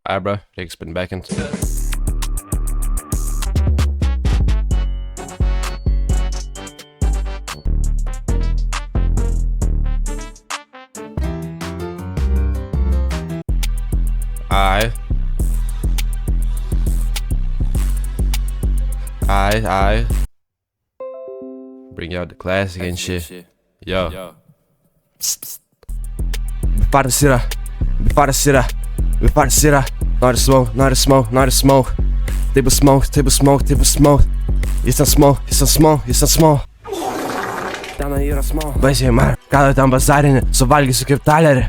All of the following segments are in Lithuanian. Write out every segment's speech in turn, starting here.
Alright, bro, reikia spinbackinti. Aight. Bring out the classic and shit. Yo. Parceira. Not a smoke. Table smoke. It's a small. Ten yra small. Baisiai man, ką tu ten bazarinį, suvalgysiu kaip talerį.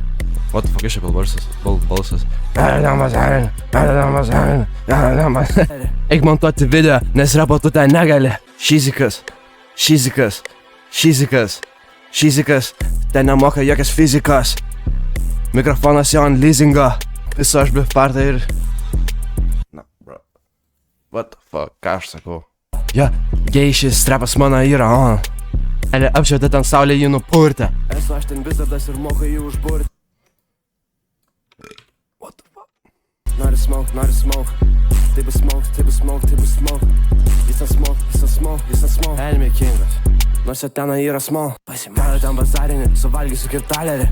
What the fuck is your balsas? Eik montuoti video, nes repo tu ten negali. Šizikas. Ten nemoka jokios fizikos. Mikrofonas jau ant leasingo. Viso aš bifarta ir... Na, bro. What the fuck, ką aš sakau? Ja, geišis strepas mano yra, Elė apšvietė ten saulė jį nupurtė. Esu aš ten bizardas ir moka jį užburti. What the fuck? Not a smoke. Table smoke. It's a smoke. Elmė kingas. Nors ten yra small. Pasimelė ten bazarinį, suvalgysiu kaip talerį.